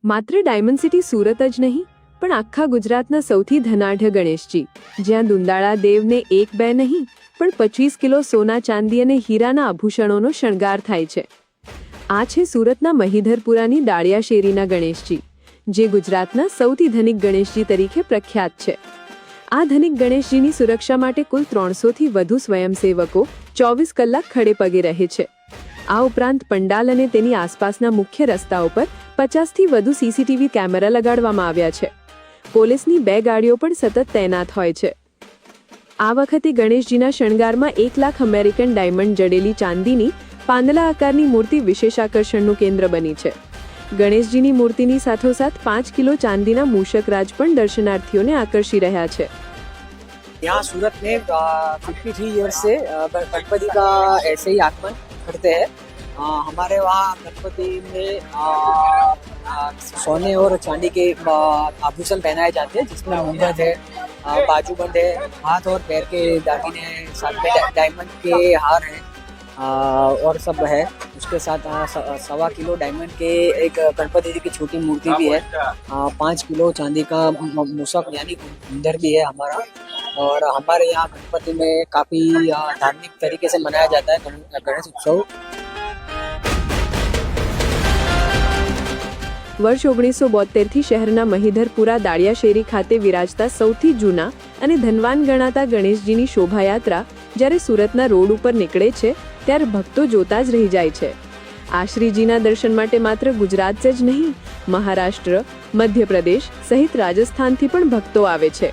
માત્ર diamond city Surat જ નહીં, પણ આખા ગુજરાતના સૌથી ધનાઢ્ય ગણેશજી, જ્યાં દુંદાળા દેવને એક બે નહીં પણ 25 કિલો સોના ચાંદી અને હીરાના આભૂષણોનો શણગાર થાય છે. આ છે સુરતના મહિધરપુરાની દાળિયા શેરીના ગણેશજી, જે ગુજરાતના સૌથી ધનિક ગણેશજી તરીકે પ્રખ્યાત છે. આ ધનિક ગણેશજીની સુરક્ષા માટે કુલ 300થી વધુ સ્વયંસેવકો 24 કલાક ખડે પગે રહે છે. આ ઉપરાંત પંડાલ અને તેની આસપાસના મુખ્ય રસ્તાઓ પર 50થી વધુ સીસીટીવી કેમેરા લગાડવામાં આવ્યા છે. પોલીસની 2 ગાડીઓ પણ સતત તૈનાત હોય છે. આ વખતે ગણેશજીના શણગારમાં 1 લાખ અમેરિકન ડાયમંડ જડેલી ચાંદીની પાંદડા આકારની મૂર્તિ વિશેષ આકર્ષણનું કેન્દ્ર બની છે. ગણેશજીની મૂર્તિની સાથોસાથ 5 કિલો ચાંદીના મૂષકરાજ પણ દર્શનાર્થીઓને આકર્ષી રહ્યા છે. यहाँ सूरत में 53 ईयर्स से गणपति का ऐसे ही आगमन करते हैं. हमारे वहाँ गणपति में सोने और चांदी के आभूषण पहनाए जाते हैं, जिसमें मुंगट है, बाजूबंद है, हाथ और पैर के दागिने हैं, साथ में डायमंड के हार हैं और सब है. उसके साथ 1.25 किलो डायमंड के एक गणपति जी की छोटी मूर्ति भी है. 5 किलो चांदी का मूषक यानी कुंदर भी है हमारा. और हमारे यहाँ गणपति में काफ़ी धार्मिक तरीके से मनाया जाता है गणेश उत्सव. વર્ષ 1972થી શહેરના મહિધરપુરા દાળિયા શેરી ખાતે વિરાજતા સૌથી જૂના અને ધનવાન ગણાતા ગણેશજીની શોભાયાત્રા જ્યારે સુરતના રોડ ઉપર નીકળે છે, ત્યારે ભક્તો જોતા જ રહી જાય છે. આ શ્રીજીના દર્શન માટે માત્ર ગુજરાત જ નહીં, મહારાષ્ટ્ર, મધ્યપ્રદેશ સહિત રાજસ્થાનથી પણ ભક્તો આવે છે.